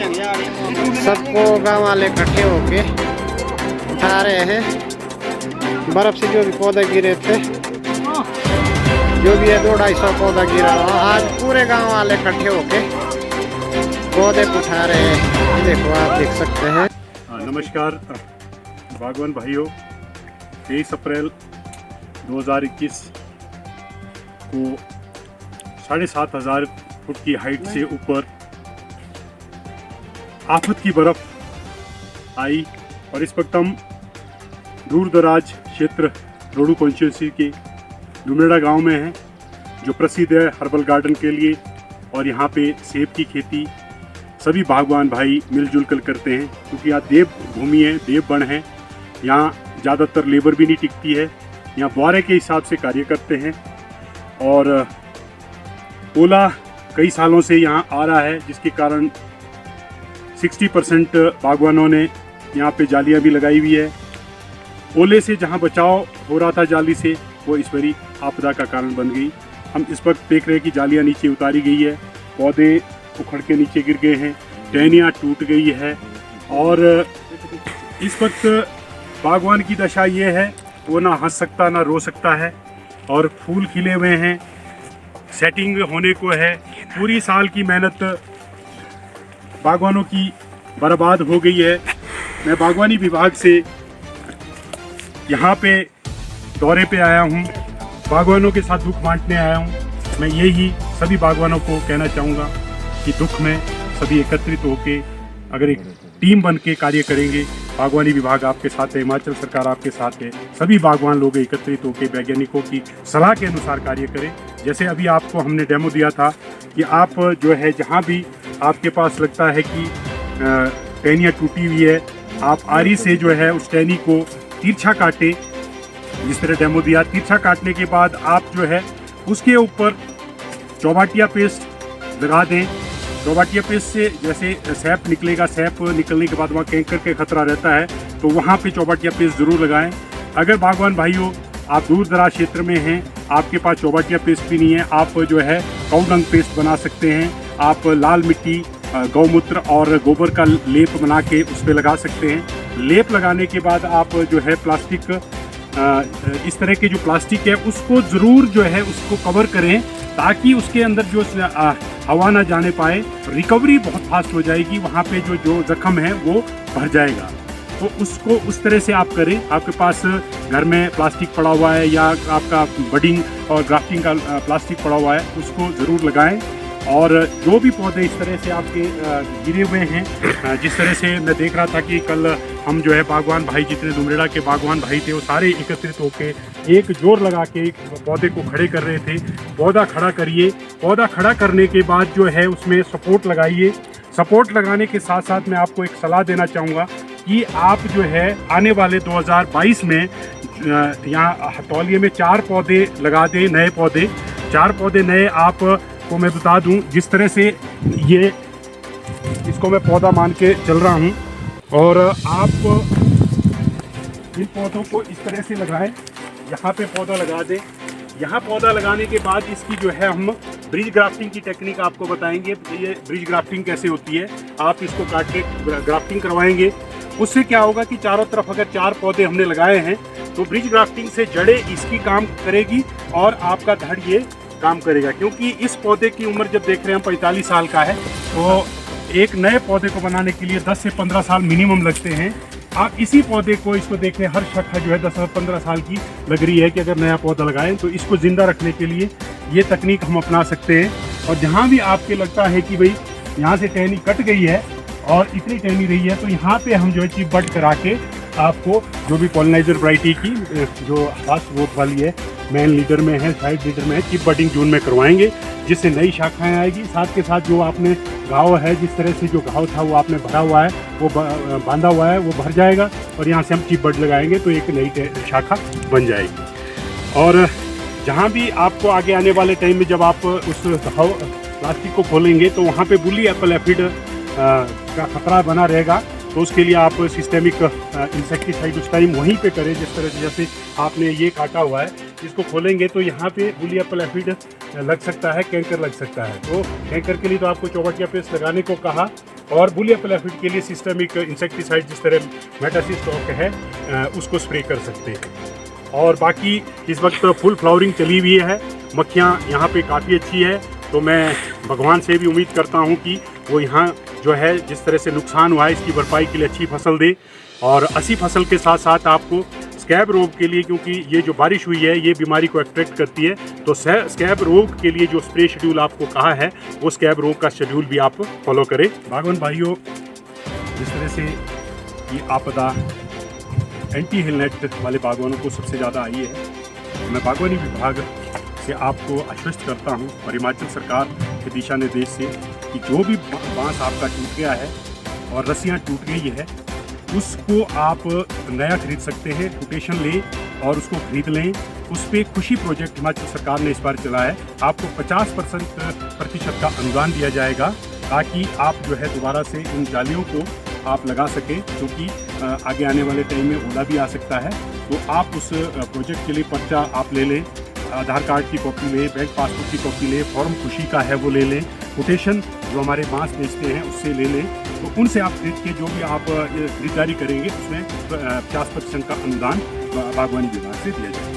सबको गांव वाले इकट्ठे होके उठा रहे हैं बर्फ से जो भी पौधे गिरे थे, जो भी है 200-250 पौधा गिरा हुआ। आज पूरे गांव वाले इकट्ठे होके पौधे को उठा रहे हैं। देखो, आप देख सकते हैं। नमस्कार बागवान भाइयों, 23 अप्रैल 2021 को 7,500 फुट की हाइट से ऊपर आफत की बर्फ आई और इस वक्त हम दूर दराज क्षेत्र रोडू कॉन्स्टिट्यूंसी के दुमेड़ा गांव में हैं, जो प्रसिद्ध है हर्बल गार्डन के लिए। और यहाँ पे सेब की खेती सभी बागवान भाई मिलजुल कर करते हैं, क्योंकि यहाँ देव भूमि है, देव वन है। यहाँ ज़्यादातर लेबर भी नहीं टिकती है, यहाँ बुआरे के हिसाब से कार्य करते हैं। और ओला कई सालों से यहाँ आ रहा है, जिसके कारण 60% बागवानों ने यहाँ पे जालियाँ भी लगाई हुई है। ओले से जहाँ बचाव हो रहा था जाली से, वो इस बड़ी आपदा का कारण बन गई। हम इस वक्त देख रहे हैं कि जालियाँ नीचे उतारी गई है, पौधे उखड़ के नीचे गिर गए हैं, टहनियाँ टूट गई है। और इस वक्त बागवान की दशा ये है, वो ना हंस सकता ना रो सकता है। और फूल खिले हुए हैं, सेटिंग होने को है, पूरी साल की मेहनत बागवानों की बर्बाद हो गई है। मैं बागवानी विभाग से यहाँ पे दौरे पे आया हूँ, बागवानों के साथ दुख बांटने आया हूँ। मैं यही सभी बागवानों को कहना चाहूँगा कि दुख में सभी एकत्रित होके अगर एक टीम बन के कार्य करेंगे, बागवानी विभाग आपके साथ है, हिमाचल सरकार आपके साथ है, सभी बागवान लोग एकत्रित होकर वैज्ञानिकों की सलाह के अनुसार कार्य करें। जैसे अभी आपको हमने डेमो दिया था कि आप जो है जहाँ भी आपके पास लगता है कि टहनियाँ टूटी हुई है, आप आरी से जो है उस टहनी को तिरछा काटे, जिस तरह डेमो दिया। तिरछा काटने के बाद आप जो है उसके ऊपर चौबाटिया पेस्ट लगा दें। चौबाटिया पेस्ट से जैसे सैप निकलेगा, सैप निकलने के बाद वहाँ कैंकर का खतरा रहता है, तो वहाँ पे चौबाटिया पेस्ट ज़रूर लगाएं। अगर बागवान भाइयों आप दूर दराज क्षेत्र में हैं, आपके पास चौबाटिया पेस्ट भी नहीं है, आप जो है काउडंग पेस्ट बना सकते हैं। आप लाल मिट्टी, गौमूत्र और गोबर का लेप बना के उस पर लगा सकते हैं। लेप लगाने के बाद आप जो है प्लास्टिक, इस तरह के जो प्लास्टिक है उसको ज़रूर जो है उसको कवर करें, ताकि उसके अंदर जो हवा ना जाने पाए। रिकवरी बहुत फास्ट हो जाएगी, वहाँ पे जो जख्म है वो भर जाएगा। तो उसको उस तरह से आप करें। आपके पास घर में प्लास्टिक पड़ा हुआ है या आपका बडिंग और ग्राफ्टिंग का प्लास्टिक पड़ा हुआ है, उसको ज़रूर लगाएं। और जो भी पौधे इस तरह से आपके गिरे हुए हैं, जिस तरह से मैं देख रहा था कि कल हम जो है बागवान भाई, जितने दुमरेड़ा के बागवान भाई थे, वो सारे एकत्रित होके एक जोर लगा के एक पौधे को खड़े कर रहे थे। पौधा खड़ा करिए, पौधा खड़ा करने के बाद जो है उसमें सपोर्ट लगाइए। सपोर्ट लगाने के साथ साथ मैं आपको एक सलाह देना चाहूँगा कि आप जो है आने वाले 2022 में यहाँ हथौलिये में 4 पौधे लगा दें, नए पौधे। 4 पौधे नए आपको मैं बता दूं, जिस तरह से ये इसको मैं पौधा मान के चल रहा हूं, और आप इन पौधों को इस तरह से लगाएं। यहाँ पे पौधा लगा दें। यहाँ पौधा लगाने के बाद इसकी जो है हम ब्रिज ग्राफ्टिंग की टेक्निक आपको बताएंगे। ये ब्रिज ग्राफ्टिंग कैसे होती है, आप इसको काट के ग्राफ्टिंग करवाएंगे। उससे क्या होगा कि चारों तरफ अगर 4 पौधे हमने लगाए हैं, तो ब्रिज ग्राफ्टिंग से जड़ें इसकी काम करेगी और आपका धड़ ये काम करेगा। क्योंकि इस पौधे की उम्र जब देख रहे हैं हम 45 साल का है, तो एक नए पौधे को बनाने के लिए 10 से 15 साल मिनिमम लगते हैं। आप इसी पौधे को, इसको देखें, हर शाखा जो है 10 से 15 साल की लग रही है कि अगर नया पौधा लगाएं, तो इसको ज़िंदा रखने के लिए ये तकनीक हम अपना सकते हैं। और जहाँ भी आपके लगता है कि भाई यहाँ से टहनी कट गई है और इतनी टहनी रही है, तो यहाँ पे हम जो है चिप बड करा के आपको जो भी पॉलिनाइजर वैरायटी की जो फास्ट ग्रोथ वाली है, मेन लीडर में है, साइड लीडर में है, चिप बडिंग जून में करवाएंगे, जिससे नई शाखाएं आएगी। साथ के साथ जो आपने घाव है, जिस तरह से जो घाव था वो आपने भरा हुआ है, वो बांधा हुआ है, वो भर जाएगा और यहाँ से हम चिप बड लगाएंगे तो एक नई शाखा बन जाएगी। और जहाँ भी आपको आगे आने वाले टाइम में जब आप उस घाव प्लास्टिक को खोलेंगे, तो वहाँ पे बुली एप्पल एफिड का खतरा बना रहेगा। तो उसके लिए आप सिस्टेमिक इंसेक्टिसाइड उस टाइम वहीं पे करें, जिस तरह से जैसे आपने ये काटा हुआ है, इसको खोलेंगे तो यहाँ पे बुली एप्पल एफिड लग सकता है, कैंकर लग सकता है। तो कैंकर के लिए तो आपको चौबटिया पेस्ट लगाने को कहा, और बुल एप्पल एफिड के लिए सिस्टमिक इंसेक्टिसाइड जिस तरह मेटासिस्टॉक है उसको स्प्रे कर सकते हैं। और बाकी इस वक्त फुल फ्लावरिंग चली हुई है, मक्खियाँ यहाँ पे काफ़ी अच्छी है। तो मैं भगवान से भी उम्मीद करता हूँ कि वो यहाँ जो है जिस तरह से नुकसान हुआ है इसकी भरपाई के लिए अच्छी फसल दे। और अच्छी फसल के साथ साथ आपको स्कैब रोग के लिए, क्योंकि ये जो बारिश हुई है ये बीमारी को अट्रैक्ट करती है, तो स्कैब रोग के लिए जो स्प्रे शेड्यूल आपको कहा है वो स्कैब रोग का शेड्यूल भी आप फॉलो करें। बागवान भाइयों, जिस तरह से ये आपदा एंटी हिल नेट वाले बागवानों को सबसे ज़्यादा आई है, मैं बागवानी विभाग से आपको आश्वस्त करता हूँ और हिमाचल सरकार के दिशा निर्देश से कि जो भी बांस आपका टूट गया है और रस्सियाँ टूट गई है उसको आप नया खरीद सकते हैं, कोटेशन लें और उसको खरीद लें। उस पर खुशी प्रोजेक्ट हिमाचल सरकार ने इस बार चलाया है, आपको 50% का अनुदान दिया जाएगा ताकि आप जो है दोबारा से इन जालियों को आप लगा सकें, क्योंकि आगे आने वाले टाइम में ओला भी आ सकता है। तो आप उस प्रोजेक्ट के लिए पर्चा आप ले लें, आधार कार्ड की कॉपी लें, बैंक पासबुक की कॉपी लें, फॉर्म खुशी का है वो ले लें, कोटेशन जो हमारे बांस बेचते हैं उससे ले लें। तो उनसे आप खरीद के जो भी आप खरीदारी करेंगे उसमें 50% का अनुदान बागवानी विभाग से दिया जाएगा।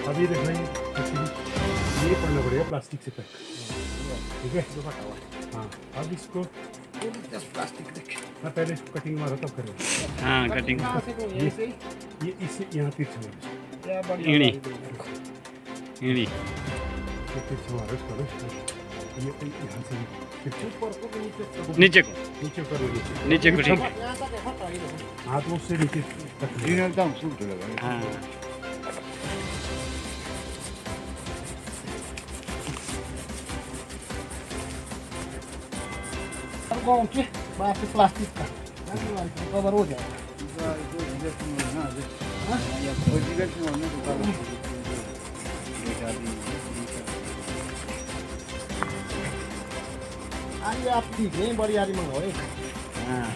अभी देख लेंगे, ये पड़ना पड़ेगा प्लास्टिक से पैक, ठीक है। हाँ, अब इसको प्लास्टिक देख, मैं पहले इसको कटिंग मारा तब करेंगे। हाँ, कटिंग ये इससे यहाँ तिरछा मारो, ईड़ी ईड़ी ये तिरछा मारो इसको, ये यहाँ से नीचे को नीचे करो, नीचे को, ठीक है। हाँ, तो उससे नीचे तक हाँ, प्लास्टिक का कवर हो जाएगा। आप ठीक है, बड़ी यारी मंगाओ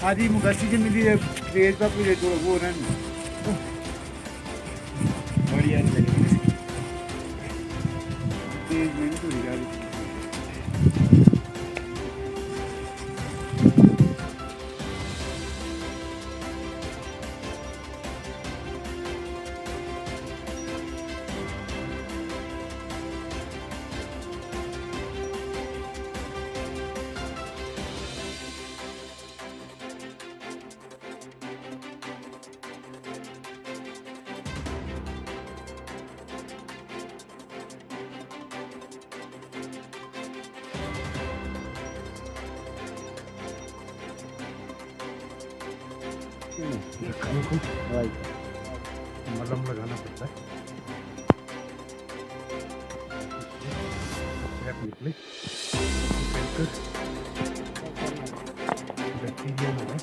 आदि मुगसी के मिली ट्रेड का पूरे तो वो ना बड़ी यारी लगी तेज में तो यारी। मलहम लगाना पड़ता है, निकले बैक्टीरिया ना है।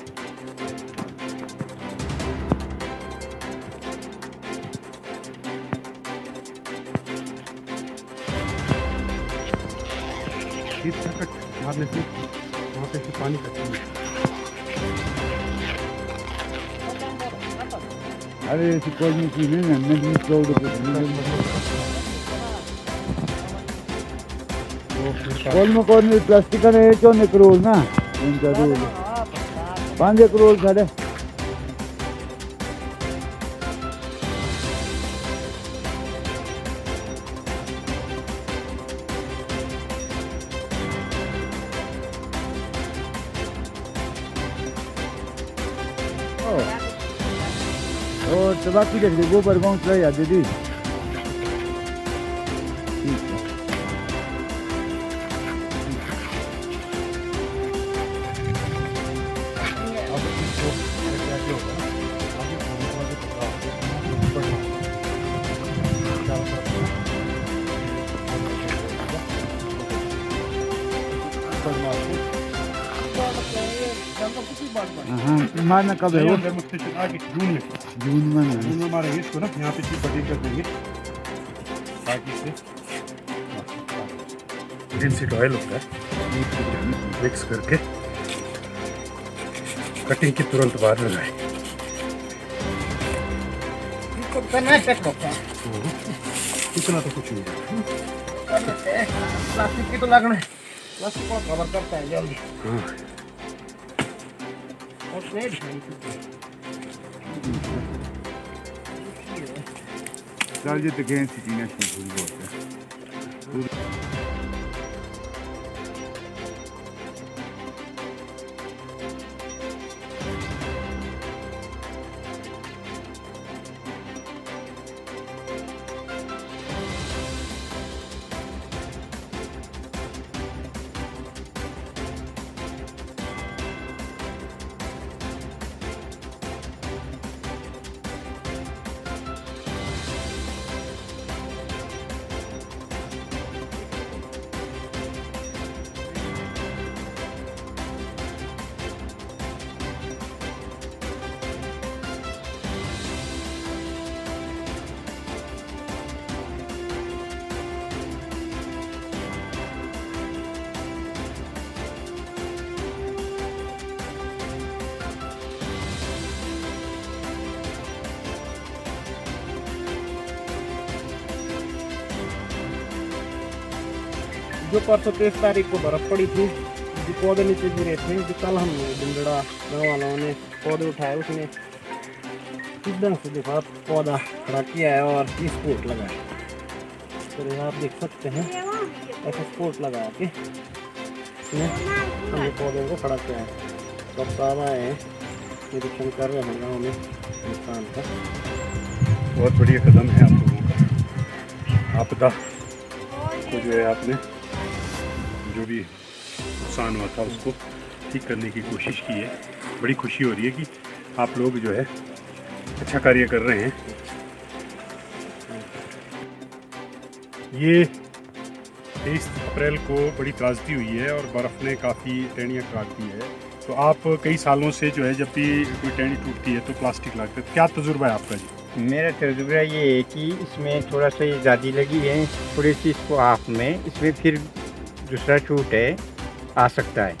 मारने से वहाँ पे पानी कटती है। अरे कोई नहीं चीज़ है ना, मैं क्लाउड कौन में प्लास्टिक का नहीं तो निकरोल ना उनका रोल 5 करोड़ साढ़े और तबाकी देख लो गोबर गाँव चला याद दीदी। हाँ मारना कब है वो? डेमोन्स्ट्रेशन आगे जून में जून में ना। जून में मारेंगे इसको ना, यहाँ पे चीज बड़ी कर देंगे ताकि इससे लिनसीड ऑयल होता है, मिक्स करके कटिंग के तुरंत बाद लगाए। इतना तो कुछ नहीं है। प्लास्टिक की तो लगना है, प्लास्टिक को कवर करता है जल्दी। हाँ। और नहीं Sadece de genç güneş yüzü var. जो परसों 23 तारीख को बर्फ पड़ी थी, जो पौधे नीचे गिरे थे, जो कल हम बुंदड़ा गाँव वालों ने पौधे उठाए, उसने एकदम से देखा पौधा खड़ा किया है और स्पोर्ट लगाया। तो यहाँ आप देख सकते हैं ऐसा स्पोर्ट लगा के इसने हमने पौधे को खड़ा किया है। सब सारा है निरीक्षण कर रहे हैं गाँव में नुकसान का। बहुत बढ़िया कदम है आप लोगों का। आपदा को जो है आपने जो भी नुकसान हुआ था उसको ठीक करने की कोशिश की है। बड़ी खुशी हो रही है कि आप लोग जो है अच्छा कार्य कर रहे हैं। ये 23 अप्रैल को बड़ी त्रासदी हुई है और बर्फ़ ने काफ़ी टहनियाँ काट दी है। तो आप कई सालों से जो है जब भी कोई टहनी टूटती है तो प्लास्टिक लाते हैं। क्या तजुर्बा है आपका जी? मेरा तजुर्बा ये है कि इसमें थोड़ा सा ये ज़्यादा लगी है, थोड़ी सी इसको हाफ में, इसमें फिर दूसरा छूट है आ सकता है।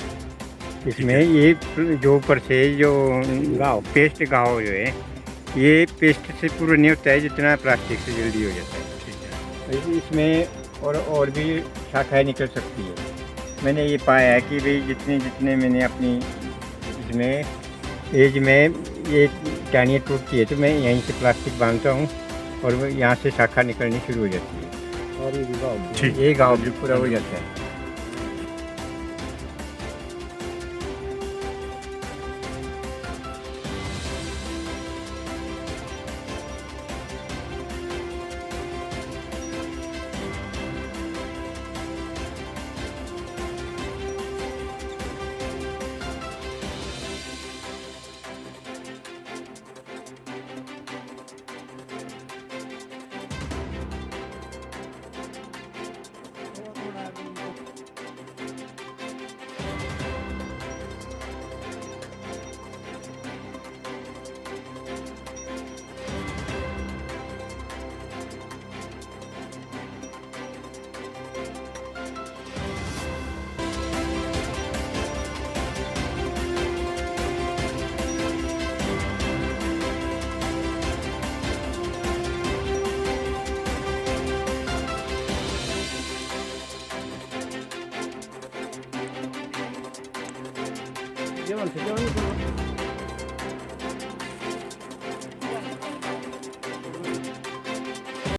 इसमें ये जो ऊपर से जो घाव पेस्ट घाव जो है ये पेस्ट से पूरा नहीं होता है जितना प्लास्टिक से जल्दी हो जाता है। ठीक है। इसमें और भी शाखाएँ निकल सकती है। मैंने ये पाया है कि भाई जितने मैंने अपनी इसमें एज में ये टहनियाँ टूटती है तो मैं यहीं से प्लास्टिक बांधता हूँ और वो यहाँ से शाखा निकलनी शुरू हो जाती है और ये गाँव ठीक ये घाव भी पूरा हो जाता है। जेवण